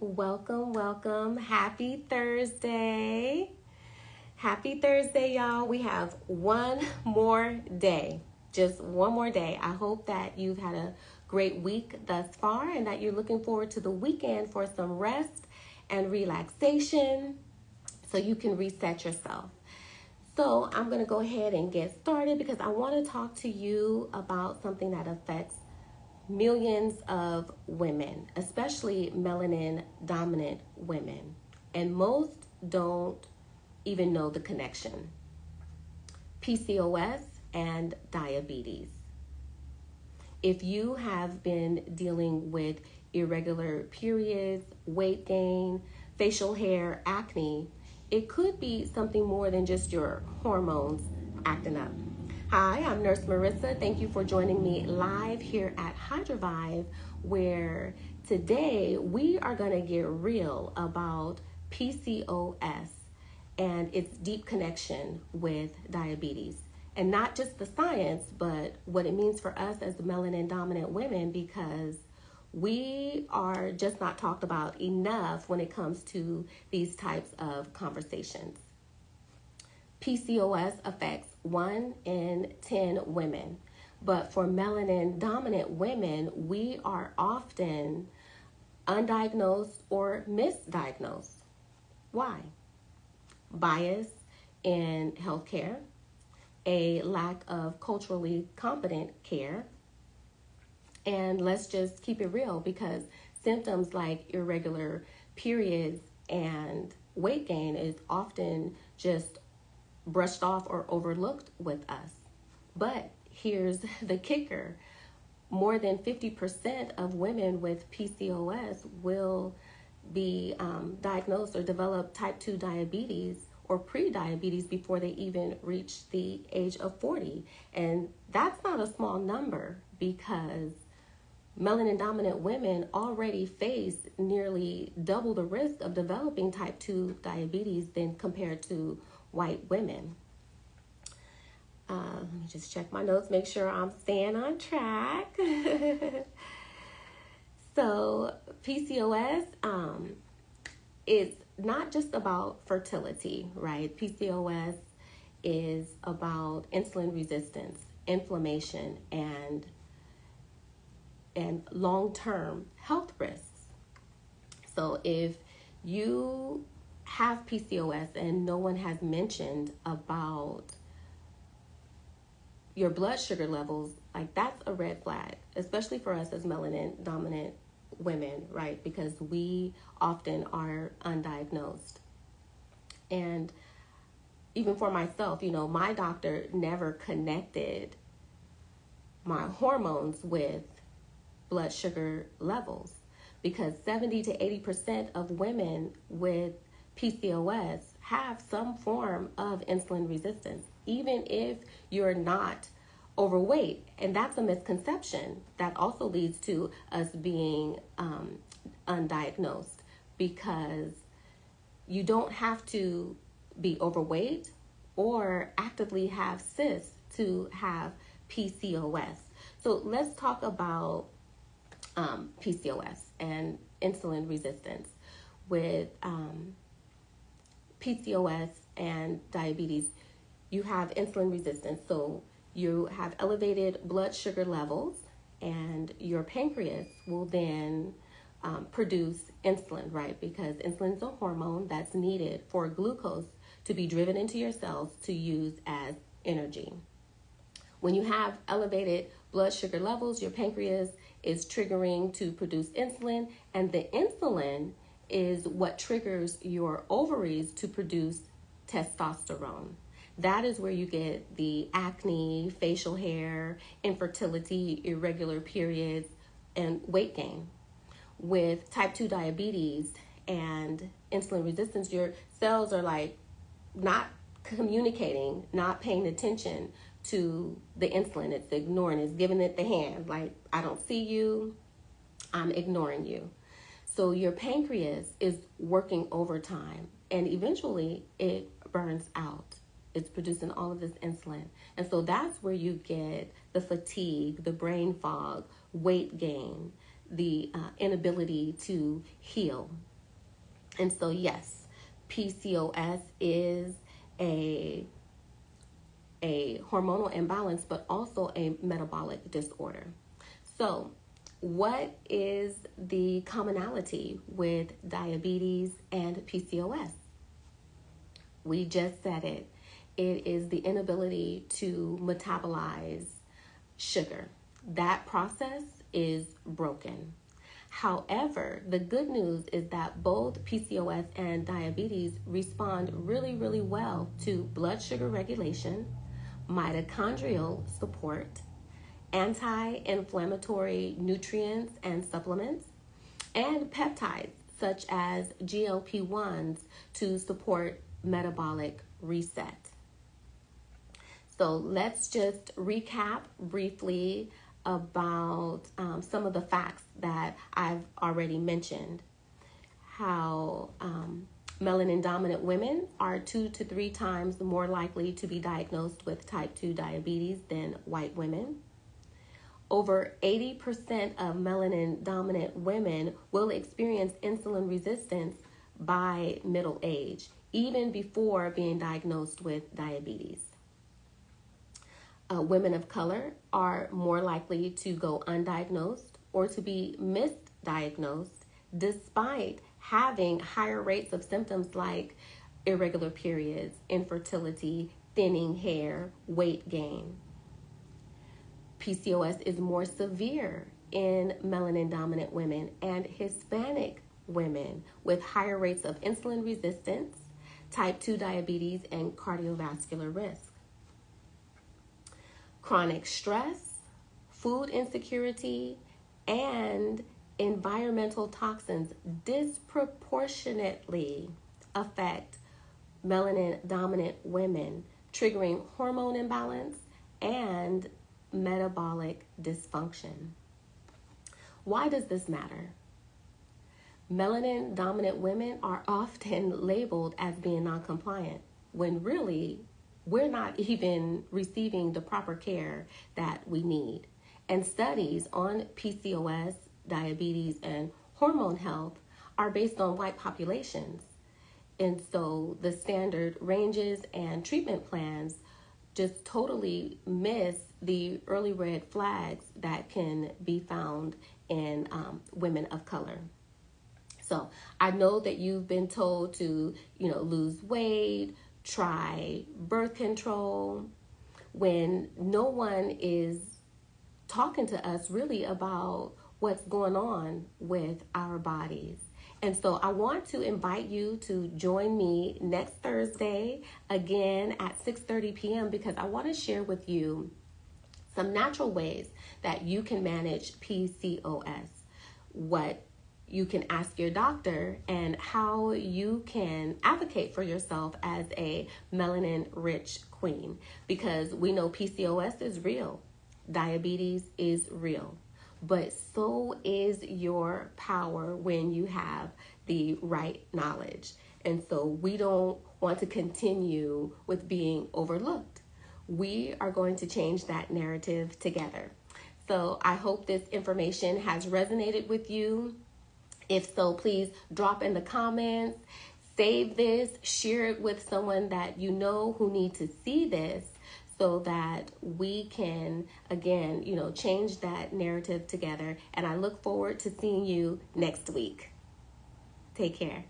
Welcome, welcome. Happy Thursday. Happy Thursday, y'all. We have one more day. Just one more day. I hope that you've had a great week thus far and that you're looking forward to the weekend for some rest and relaxation so you can reset yourself. So I'm going to go ahead and get started because I want to talk to you about something that affects millions of women, especially melanin dominant women, and most don't even know the connection. PCOS and diabetes. If you have been dealing with irregular periods, weight gain, facial hair, acne, it could be something more than just your hormones acting up. Hi, I'm Nurse Marissa. Thank you for joining me live here at HydraVive, where today we are going to get real about PCOS and its deep connection with diabetes. And not just the science, but what it means for us as melanin dominant women, because we are just not talked about enough when it comes to these types of conversations. PCOS affects 1 in 10 women, but for melanin dominant women, we are often undiagnosed or misdiagnosed. Why? Bias in healthcare, a lack of culturally competent care, and let's just keep it real, because symptoms like irregular periods and weight gain is often just brushed off or overlooked with us. But here's the kicker. More than 50% of women with PCOS will be diagnosed or develop type 2 diabetes or pre-diabetes before they even reach the age of 40. And that's not a small number, because melanin dominant women already face nearly double the risk of developing type 2 diabetes than compared to white women. Let me just check my notes, make sure I'm staying on track. So PCOS is not just about fertility, right? PCOS is about insulin resistance, inflammation, and long-term health risks. So if you have PCOS and no one has mentioned about your blood sugar levels, like, that's a red flag, especially for us as melanin dominant women, right? Because we often are undiagnosed. And even for myself, my doctor never connected my hormones with blood sugar levels, because 70 to 80% of women with PCOS have some form of insulin resistance, even if you're not overweight. And that's a misconception that also leads to us being undiagnosed, because you don't have to be overweight or actively have cysts to have PCOS. So let's talk about PCOS and insulin resistance. With PCOS and diabetes, you have insulin resistance. So you have elevated blood sugar levels, and your pancreas will then produce insulin, right? Because insulin is a hormone that's needed for glucose to be driven into your cells to use as energy. When you have elevated blood sugar levels, your pancreas is triggering to produce insulin, and the insulin is what triggers your ovaries to produce testosterone. That is where you get the acne, facial hair, infertility, irregular periods, and weight gain. With type 2 diabetes and insulin resistance, your cells are like not communicating, not paying attention to the insulin. It's ignoring, it's giving it the hand, like, I don't see you, I'm ignoring you. So your pancreas is working overtime, and eventually it burns out. It's producing all of this insulin. And so that's where you get the fatigue, the brain fog, weight gain, the inability to heal. And so, yes, PCOS is a hormonal imbalance, but also a metabolic disorder. So, what is the commonality with diabetes and PCOS? We just said it. It is the inability to metabolize sugar. That process is broken. However, the good news is that both PCOS and diabetes respond really, really well to blood sugar regulation, mitochondrial support, anti-inflammatory nutrients and supplements, and peptides such as GLP-1s to support metabolic reset. So let's just recap briefly about some of the facts that I've already mentioned. How melanin dominant women are 2 to 3 times more likely to be diagnosed with type 2 diabetes than white women. Over 80% of melanin dominant women will experience insulin resistance by middle age, even before being diagnosed with diabetes. Women of color are more likely to go undiagnosed or to be misdiagnosed despite having higher rates of symptoms like irregular periods, infertility, thinning hair, weight gain. PCOS is more severe in melanin dominant women and Hispanic women with higher rates of insulin resistance, type 2 diabetes, and cardiovascular risk. Chronic stress, food insecurity, and environmental toxins disproportionately affect melanin dominant women, triggering hormone imbalance and metabolic dysfunction. Why does this matter? Melanin dominant women are often labeled as being non-compliant when really we're not even receiving the proper care that we need. And studies on PCOS, diabetes, and hormone health are based on white populations. And so the standard ranges and treatment plans just totally miss the early red flags that can be found in women of color. So I know that you've been told to, lose weight, try birth control, when no one is talking to us really about what's going on with our bodies. And so I want to invite you to join me next Thursday again at 6:30 p.m. because I want to share with you some natural ways that you can manage PCOS, what you can ask your doctor, and how you can advocate for yourself as a melanin-rich queen. Because we know PCOS is real, diabetes is real, but so is your power when you have the right knowledge. And so we don't want to continue with being overlooked. We are going to change that narrative together. So I hope this information has resonated with you. If so, please drop in the comments, save this, share it with someone that you know who need to see this so that we can, again, change that narrative together. And I look forward to seeing you next week. Take care.